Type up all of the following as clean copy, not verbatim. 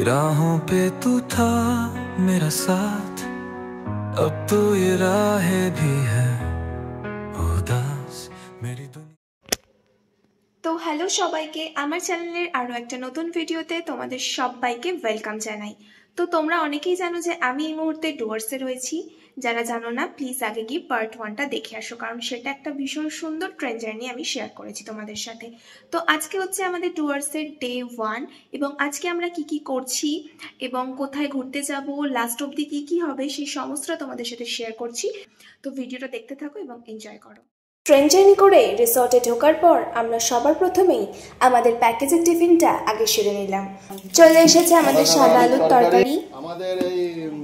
राहों पे तू था मेरा साथ, अब तो ये राहें भी है उदास मेरी दुनिया। তো হ্যালো সবাইকে, আমার চ্যানেলের আরও একটা নতুন ভিডিওতে তোমাদের সবাইকে ওয়েলকাম জানাই। তো তোমরা অনেকেই জানো যে আমি এই মুহূর্তে ডুয়ার্সে রয়েছি। যারা জানো না প্লিজ আগে গিয়ে পার্ট 1টা দেখে আসো, কারণ সেটা একটা ভীষণ সুন্দর ট্রেন জার্নি আমি শেয়ার করেছি তোমাদের সাথে। তো আজকে হচ্ছে আমাদের ডুয়ার্সের ডে 1 এবং আজকে আমরা কি কি করছি এবং কোথায় ঘুরতে যাব, লাস্ট অবধি কি কি হবে সেই সমস্তটা তোমাদের সাথে শেয়ার করছি। তো ভিডিওটা দেখতে থাকো এবং এনজয় করো। ট্রেন জার্নি করে রিসর্টে ঢোকার পর আমরা সবার প্রথমেই আমাদের প্যাকেজের টিফিনটা আগে সেরে নিলাম। চলে এসেছে আমাদের সাদা আলুর তরকারি,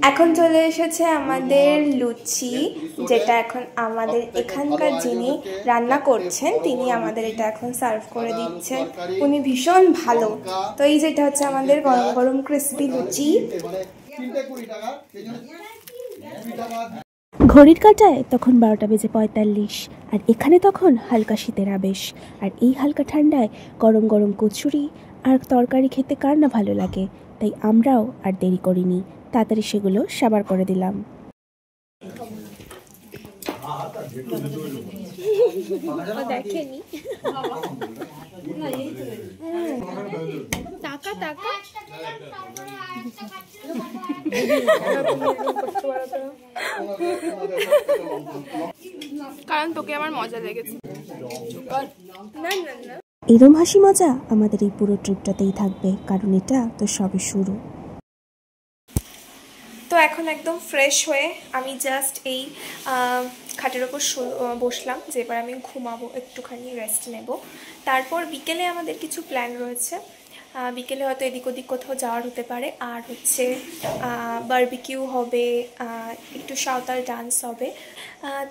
এখন চলে এসেছে আমাদের লুচি, যেটা এখন আমাদের এখানকার যিনি রান্না করছেন তিনি আমাদের এটা এখন সার্ভ করে দিচ্ছেন। উনি ভীষণ ভালো। তো এই যেটা হচ্ছে আমাদের গরম গরম ক্রিস্পি লুচি। ঘড়ির কাঁটায় তখন 12:45 আর এখানে তখন হালকা শীতের আবেশ। আর এই হালকা ঠান্ডায় গরম গরম কচুরি আর তরকারি খেতে কার না ভালো লাগে, তাই আমরাও আর দেরি করিনি, তাড়াতাড়ি সেগুলো সাবার করে দিলাম। দেখেনি টাকা টাকা কারণ তোকে আমার মজা লেগেছে। এরম হাসি মজা আমাদের এই পুরো ট্রিপটাতেই থাকবে, কারণ এটা তো সবে শুরু। তো এখন একদম ফ্রেশ হয়ে আমি জাস্ট এই খাটের ওপর বসলাম, যে এবার আমি ঘুমাবো, একটুখানি রেস্ট নেব। তারপর বিকেলে আমাদের কিছু প্ল্যান রয়েছে। বিকেলে হয়তো এদিক ওদিক কোথাও যাওয়ার হতে পারে, আর হচ্ছে বারবিকিউ হবে, একটু সাঁওতাল ডান্স হবে।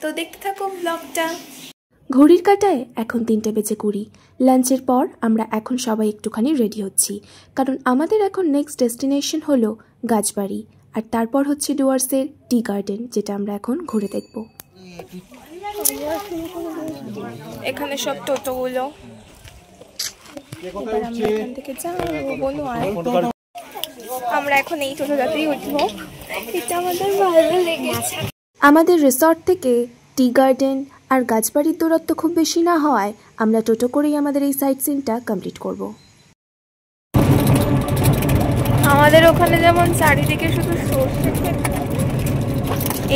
তো দেখতে থাকো ব্লগটা। ঘড়ির কাঁটায় এখন 3:20। লাঞ্চের পর আমরা এখন সবাই একটুখানি রেডি হচ্ছি, কারণ আমাদের এখন নেক্সট ডেস্টিনেশন হলো গাছবাড়ি, আর তারপর হচ্ছে ডুয়ার্সের টি গার্ডেন, যেটা আমরা এখন ঘুরে দেখব। এখানে সব টোটোগুলো, এবার আমরা এখান থেকে যাবো। বলো আমরা এখন এই টোটোটাতেই উঠবো, এটা আমাদের ভালো লেগেছে। আমাদের রিসর্ট থেকে টি গার্ডেন আর গাছবাড়ির দূরত্ব খুব বেশি না হওয়ায় আমরা টোটো করেই আমাদের এই সাইট সিনটা কমপ্লিট করব। আমাদের ওখানে যেমন চারিদিকে শুধু সরষে ক্ষেত,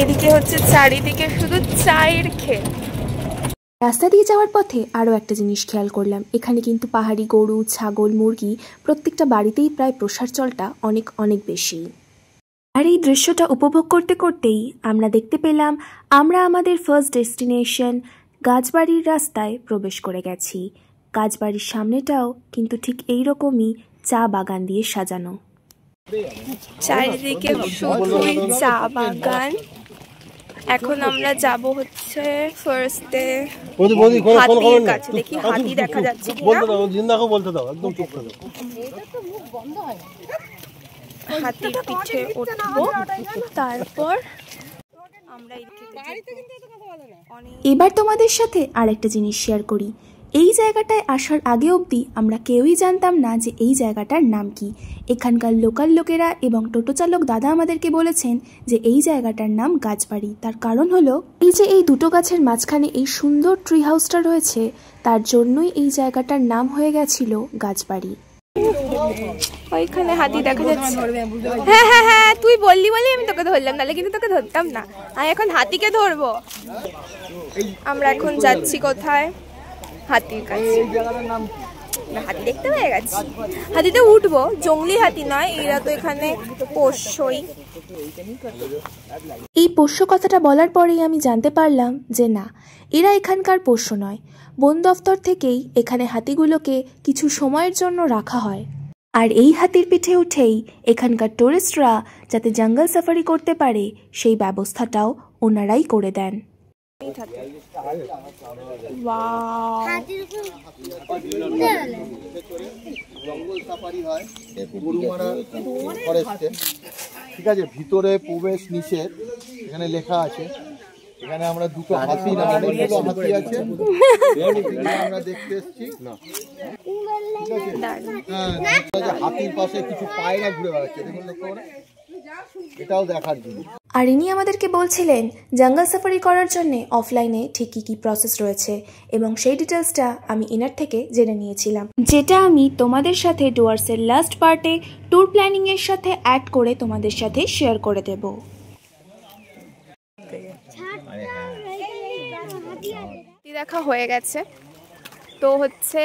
এদিকে হচ্ছে চারিদিকে শুধু চায়ের ক্ষেত। রাস্তা দিয়ে যাওয়ার পথে আরও একটা জিনিস খেয়াল করলাম, এখানে কিন্তু পাহাড়ি গরু, ছাগল, মুরগি প্রত্যেকটা বাড়িতেই প্রায় প্রসার চলটা অনেক অনেক বেশি। আর এই দৃশ্যটা উপভোগ করতে করতেই আমরা দেখতে পেলাম আমরা আমাদের ফার্স্ট ডেস্টিনেশন গাছবাড়ির রাস্তায় প্রবেশ করে গেছি। গাছবাড়ির সামনেটাও কিন্তু ঠিক এইরকমই চা বাগান দিয়ে সাজানো, চারিদিকে শুধুই চা বাগান। এখন আমরা যাব হচ্ছে ফার্স্টে হাতির কাছে, দেখি হাতি দেখা যাচ্ছে কিনা। হাতির পিঠে উঠবো, তারপর আমরা এবার তোমাদের সাথে আর একটা জিনিস শেয়ার করি। এই জায়গাটায় আসার আগে অবধি আমরা কেউই জানতাম না যে এই জায়গাটার নাম কি। এখানকার লোকাল লোকেরা এবং টোটো চালক দাদা আমাদেরকে বলেছেন যে এই জায়গাটার নাম গাছবাড়ি। তার কারণ হলো এই যে এই দুটো গাছের মাঝখানে এই সুন্দর ট্রি হাউসটা রয়েছে, তার জন্যই এই জায়গাটার নাম হয়ে গেছিল গাছবাড়ি। ওইখানে হাতি দেখা যাচ্ছে। হ্যাঁ হ্যাঁ হ্যাঁ, তুই বললি বলি আমি তোকে ধরলাম, নাহলে কিন্তু তোকে ধরতাম না। আমি এখন হাতিকে ধরবো। আমরা এখন যাচ্ছি কোথায়? হাতির কাছে। হাতি দেখতে পেয়ে গেছি, হাতিতে উঠবো। জঙ্গলি হাতি নয়, এরা তো এখানে পোষ্যই। এই পোষ্য কথাটা বলার পরেই আমি জানতে পারলাম যে না, এরা এখানকার পোষ্য নয়। বন দফতর থেকেই এখানে হাতিগুলোকে কিছু সময়ের জন্য রাখা হয়, আর এই হাতির পিঠে উঠেই এখানকার টুরিস্টরা যাতে জঙ্গল সাফারি করতে পারে সেই ব্যবস্থাটাও ওনারাই করে দেন। ঠিক আছে, ভিতরে প্রবেশ নিষেধ এখানে লেখা আছে। এখানে আমরা দুটো হাতি আছে আমরা দেখতে এসেছি। হাতির পাশে কিছু পায়রা ঘুরে বেড়াচ্ছে, দেখুন লক্ষ্য করে, এটাও দেখার জিনিস। আর ইনি আমাদেরকে বলছিলেন জঙ্গল সাফারি করার জন্য অফলাইনে ঠিক কী কী প্রসেস রয়েছে এবং সেই ডিটেলসটা আমি ইনার থেকে জেনে নিয়েছিলাম, যেটা আমি তোমাদের সাথে ডুয়ার্সের লাস্ট পার্টে ট্যুর প্ল্যানিংয়ের সাথে অ্যাড করে তোমাদের সাথে শেয়ার করে দেব। দেখা হয়ে গেছে, তো হচ্ছে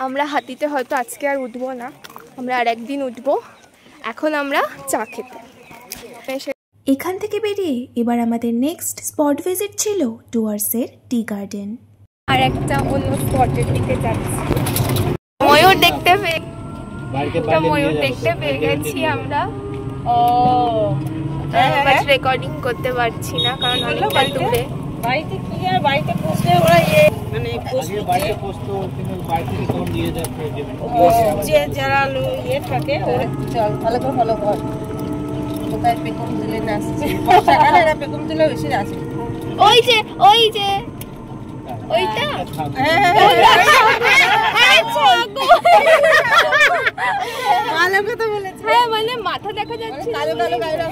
আমরা হাতিতে হয়তো আজকে আর উঠবো না, আমরা আর একদিন উঠবো। এখন আমরা চা খেতে। এখান থেকে বেরিয়ে এবার আমাদের নেক্সট স্পট ভিজিট ছিল ডুয়ার্সের টি গার্ডেন। আর একটা অন্য স্পটের দিকে যাচ্ছি। ময়ূর দেখতে পেয়ে গেছি আমরা। রেকর্ডিং করতে পারছি না কারণ অনেকটা দূরে। বাড়িতে কি আর বাড়িতে বসলে ওরা মানে যে যারা থাকে চল ভালো করে ফলো কর। কোথায় পেকুম দিলে না আসছে, বর্ষাকালে পেকুম দিলে বেশি আসে। ওই যে ওইটা ভালো কথা বলেছে। হ্যাঁ মানে মাথা দেখা যাচ্ছে কালো কালো গায়রা।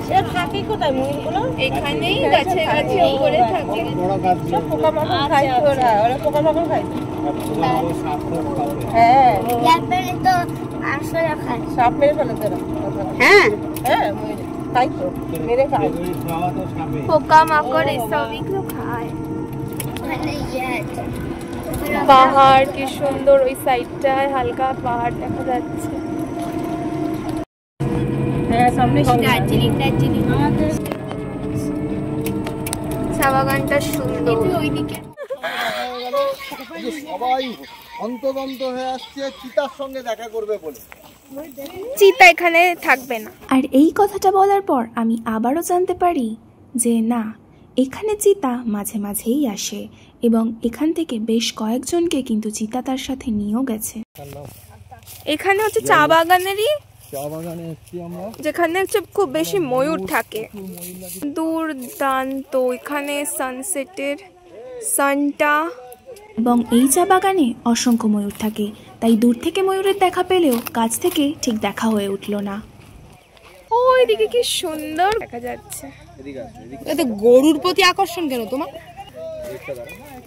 সে থাকে কোথায় ময়ূরগুলো? এখানেই গাছে গাছে উপরে থাকে। সব পোকামাকড় খায় ওরা, পোকামাকড় খায়। হ্যাঁ তো আসলে খায়, সাপ মেরে ফেলে তোরা। হ্যাঁ হ্যাঁ ময়ূর খাই তো, মেরে খায়। পোকামাকড় এসবই তো খায়। পাহাড় কি সুন্দর, ওই সাইডটায় হালকা পাহাড় দেখা যাচ্ছে। হ্যাঁ সামনে দার্জিলিং চা বাগানটা সুন্দর। ওইদিকে সবাই অন্তদন্ত হয়ে আসছে চিতার সঙ্গে দেখা করবে বলে। চিতা এখানে থাকবে না। আর এই কথাটা বলার পর আমি আবারও জানতে পারি যে না, এখানে চিতা মাঝে মাঝেই আসে এবং এখান থেকে বেশ কয়েকজনকে কিন্তু চিতা তার সাথে নিয়েও গেছে। এখানে হচ্ছে চা বাগানেরই, চা বাগানে এসেছি আমরা, যেখানে হচ্ছে খুব বেশি ময়ূর থাকে। দুর্দান্ত এখানে সানসেটের সানটা। এবং এই চা বাগানে অসংখ্য ময়ূর থাকে, তাই দূর থেকে ময়ূরের দেখা পেলেও কাছ থেকে ঠিক দেখা হয়ে উঠল না। ওইদিকে কি সুন্দর দেখা যাচ্ছে। এতে গরুর প্রতি আকর্ষণ কেন তোমার?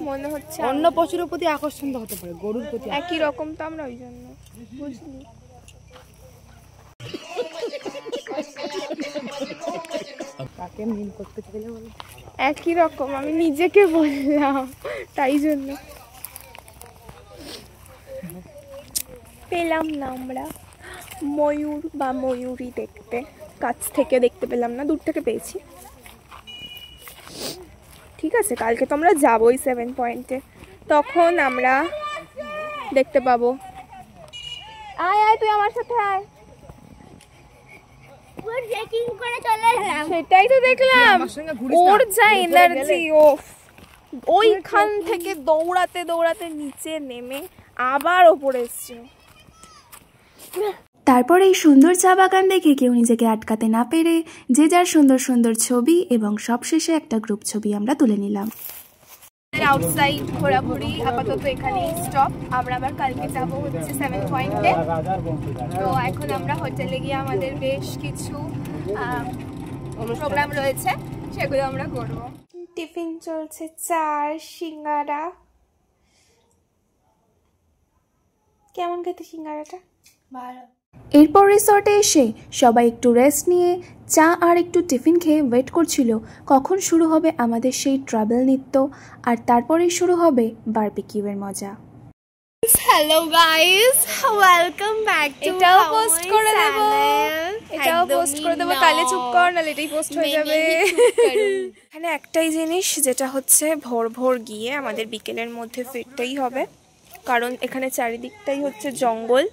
মনে হচ্ছে অন্য পশুর প্রতি আকর্ষণ তো হতে পারে, গরুর প্রতি একই রকম তো আমরা ওই জন্য বুঝলি। কাকে মিল করতে চাইলে বলো? একই রকম, আমি নিজেকে বললাম তাই জন্য। পেলাম না আমরা ময়ূর বা ময়ূরী দেখতে, কাছ থেকে দেখতে পেলাম না, দূর থেকে পেয়েছি। ঠিক আছে, কালকে তো আমরা যাবোই 7 পয়েন্টে, তখন আমরা দেখতে পাবো। আয় আয় তুই আমার সাথে আয়। সেটাই তো দেখলাম, ওর যা এনার্জি, ওইখান থেকে দৌড়াতে দৌড়াতে নিচে নেমে আবার ওপরে এসছে। তারপর এই সুন্দর চা বাগান দেখে কেউ নিজেকে আটকাতে না পেরে যে যার সুন্দর সুন্দর ছবি এবং সবশেষে একটা গ্রুপ ছবি আমরা তুলে নিলাম। আউটসাইড ঘোরাঘুরি আপাতত এখানেই স্টপ। আমরা আবার কালকে যাবো হচ্ছে 7 পয়েন্টে। তো এখন আমরা হোটেলে গিয়ে আমাদের বেশ কিছু প্রোগ্রাম রয়েছে, সেগুলো আমরা করবো। টিফিন চলছে, চা সিঙ্গারা। কেমন খেতে সিঙ্গারাটা? ভালো। এরপর রিসর্টে এসে সবাই একটু রেস্ট নিয়ে চা আর একটু টিফিন খেয়ে ওয়েট করছিল কখন শুরু হবে আমাদের সেই ট্রাভেল নৃত্য, আর তারপরেই শুরু হবে বারবিকিউয়ের মজা। Hello guys, welcome back to এটাও পোস্ট করে দেব, তাহলে চুপ কর, নাহলে এটাই পোস্ট হয়ে যাবে। এখানে একটাই জিনিস, যেটা হচ্ছে ভোর ভোর গিয়ে আমাদের বিকেলের মধ্যে ফিরতেই হবে, কারণ এখানে চারিদিকটাই হচ্ছে জঙ্গল।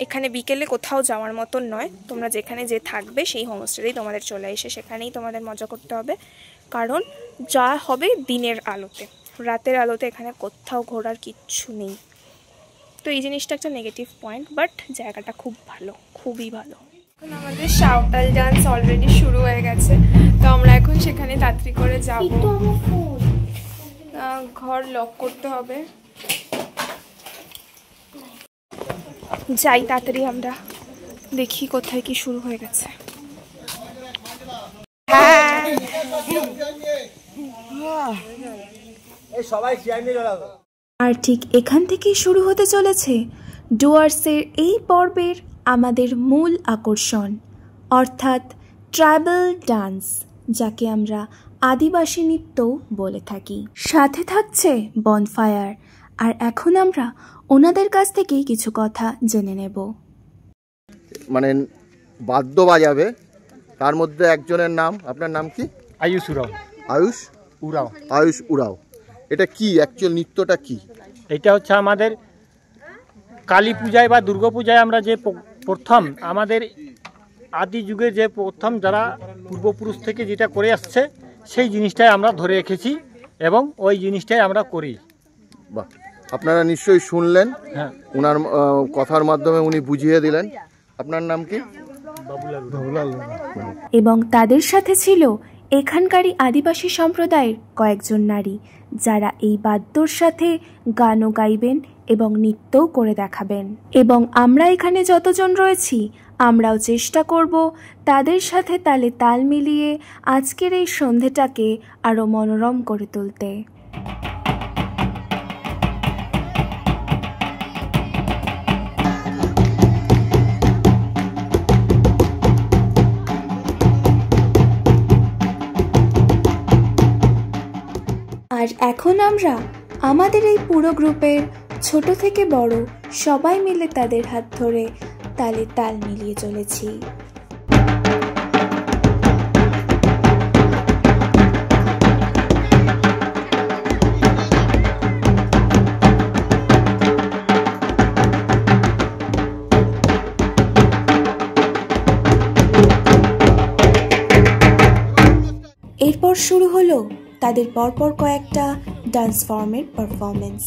এখানে বিকেলে কোথাও যাওয়ার মতন নয়। তোমরা যেখানে যে থাকবে সেই হোমস্টেতেই তোমাদের চলে এসে সেখানেই তোমাদের মজা করতে হবে, কারণ যা হবে দিনের আলোতে, রাতের আলোতে এখানে কোথাও ঘোরার কিচ্ছু নেই। তো এই জিনিসটা একটা নেগেটিভ পয়েন্ট, বাট জায়গাটা খুব ভালো, খুবই ভালো। এখন আমাদের সাঁওতাল ডান্স অলরেডি শুরু হয়ে গেছে, তো আমরা এখন সেখানে তাড়াতাড়ি করে যাব। ঘর লক করতে হবে। যাই তাড়াতাড়ি, আমরা দেখি কোথায় কি শুরু হয়ে গেছে। আর ঠিক এখান থেকেই শুরু হতে চলেছে ডুয়ার্সের এই পর্বের আমাদের মূল আকর্ষণ, অর্থাৎ ট্রাইবাল ডান্স, যাকে আমরা আদিবাসী নৃত্যও বলে থাকি। সাথে থাকছে বনফায়ার। আর এখন আমরা ওনাদের কাছ থেকেই কিছু কথা জেনে নেব। মানে বাদ্য বাজাবে, তার মধ্যে একজনের নাম, আপনার নাম কি? আয়ুষ উরাও। আয়ুষ উরাও। আয়ুষ উরাও। এটা কি অ্যাকচুয়াল নৃত্যটা কি? এটা হচ্ছে আমাদের কালী পূজায় বা দুর্গা পূজায় আমরা যে প্রথম আমাদের আদি যুগের যে প্রথম যারা পূর্বপুরুষ থেকে যেটা করে আসছে সেই জিনিসটাই আমরা ধরে রেখেছি এবং ওই জিনিসটাই আমরা করি। বাহ, আপনারা নিশ্চয়ই শুনলেন, হ্যাঁ, ওনার কথার মাধ্যমে উনি বুঝিয়ে দিলেন। আপনার নাম কি? এবং তাদের সাথে ছিল এখানকারই আদিবাসী সম্প্রদায়ের কয়েকজন নারী, যারা এই বাদ্যর সাথে গানও গাইবেন এবং নৃত্যও করে দেখাবেন। এবং আমরা এখানে যতজন রয়েছি আমরাও চেষ্টা করব তাদের সাথে তালে তাল মিলিয়ে আজকের এই সন্ধেটাকে আরও মনোরম করে তুলতে। আর এখন আমরা আমাদের এই পুরো গ্রুপের ছোট থেকে বড় সবাই মিলে তাদের হাত ধরে তালে তাল মিলিয়ে চলেছি। এরপর শুরু হলো তাদের পরপর কয়েকটা ডান্স ফর্মের পারফরমেন্স।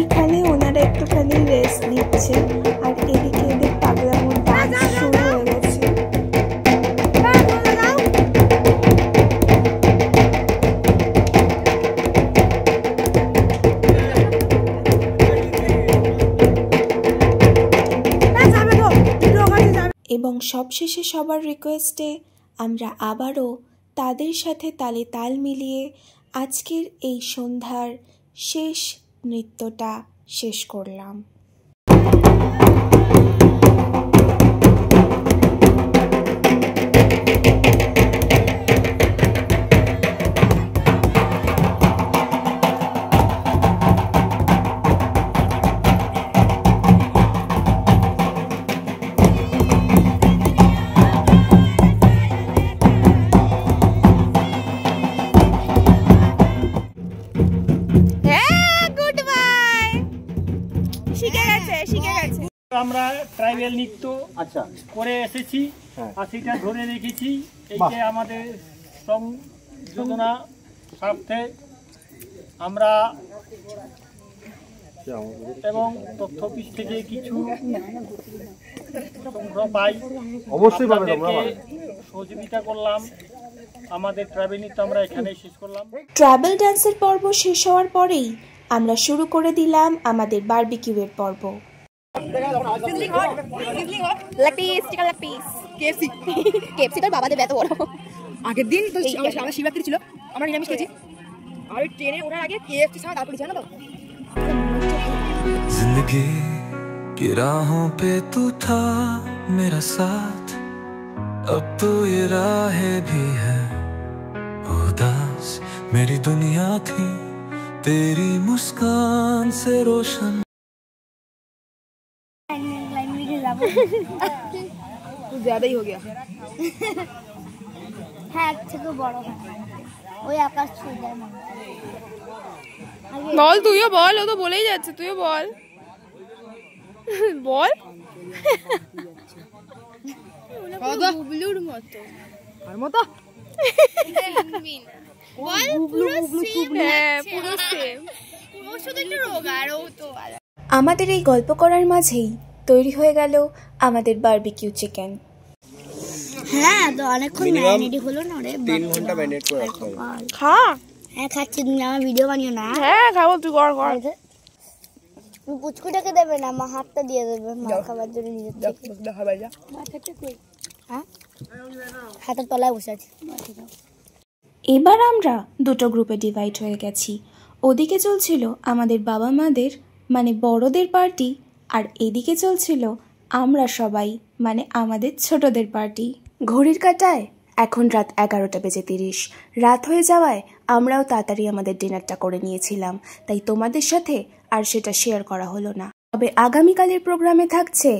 এখানে ওনারা একটুখানি রেস্ট নিচ্ছে আর এদিকে এদের পাগলামোর ডান্স শুরু হয়ে গেছে। এবং সবশেষে সবার রিকোয়েস্টে আমরা আবারও তাদের সাথে তালে তাল মিলিয়ে আজকের এই সন্ধ্যার শেষ নৃত্যটা শেষ করলাম। আমরা ট্রাইবাল নৃত্য করে এসেছি আর সেটা ধরে রেখেছি। এই যে আমাদের সংযোজনা স্বার্থে আমরা এবং তথ্য অফিস থেকে কিছু সংগ্রহ পাই, অবশ্যই সহযোগিতা করলাম। আমাদের ট্রাভেল তো আমরা এখানেই শেষ করলাম। ট্রাভেল ডান্সের পর্ব শেষ হওয়ার পরেই আমরা শুরু করে দিলাম আমাদের বারবিকিউয়ের পর্ব। আগের দিন তো আমরা শিবরাত্রি ছিল, আমরা নিরামিষ খেয়েছি, আর ট্রেনে ওঠার আগে কেএফসি ছাড়া তারপরে জানো তো। जिंदगी की राहों पे तू था मेरा साथ, अब तो ये राहें भी है उदास। मेरी दुनिया थी तेरी मुस्कान से रोशन। कुछ ज्यादा ही हो गया। হ্যাঁ থেকে বড় ওই আকাশ ছুঁয়ে যায় না। বল, তুইও বল, ও তো বলেই যাচ্ছে, তুইও বল বল। বুবলুর মতো আর মতো বল, পুরো সেম। হ্যাঁ পুরো সেম, পুরো শুধু একটু রোগা আর ও তো। আমাদের এই গল্প করার মাঝেই তৈরি হয়ে গেল আমাদের বারবিকিউ চিকেন। হ্যাঁ তো অনেকক্ষণ ম্যারিনেট হলো না রে, 3 ঘন্টা ম্যারিনেট করে রাখতে হবে। খা। হ্যাঁ খাচ্ছি, তুমি আমার ভিডিও বানিও না। হ্যাঁ খাবো, তুই কর কর। পুচকুটাকে দেবে না, মা হাতটা দিয়ে দেবে মা খাবার জন্য নিজের থেকে। হ্যাঁ হাতের তলায় বসে আছি। এবার আমরা দুটো গ্রুপে ডিভাইড হয়ে গেছি। ওদিকে চলছিল আমাদের বাবা মাদের মানে বড়দের পার্টি, আর এদিকে চলছিল আমরা সবাই মানে আমাদের ছোটদের পার্টি। ঘড়ির কাঁটায় এখন রাত 11:30। রাত হয়ে যাওয়ায় আমরাও তাড়াতাড়ি আমাদের ডিনারটা করে নিয়েছিলাম, তাই তোমাদের সাথে আর সেটা শেয়ার করা হলো না। তবে আগামীকালের প্রোগ্রামে থাকছে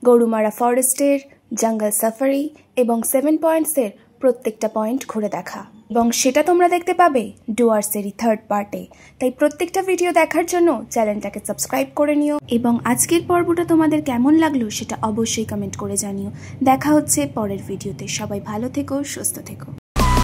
গরুমারা ফরেস্টের জঙ্গল সাফারি এবং 7 পয়েন্টসের প্রত্যেকটা পয়েন্ট ঘুরে দেখা, এবং সেটা তোমরা দেখতে পাবে ডুয়ার্সেরই 3rd পার্টে। তাই প্রত্যেকটা ভিডিও দেখার জন্য চ্যানেলটাকে সাবস্ক্রাইব করে নিও, এবং আজকের পর্বটা তোমাদের কেমন লাগলো সেটা অবশ্যই কমেন্ট করে জানিও। দেখা হচ্ছে পরের ভিডিওতে। সবাই ভালো থেকো, সুস্থ থেকো।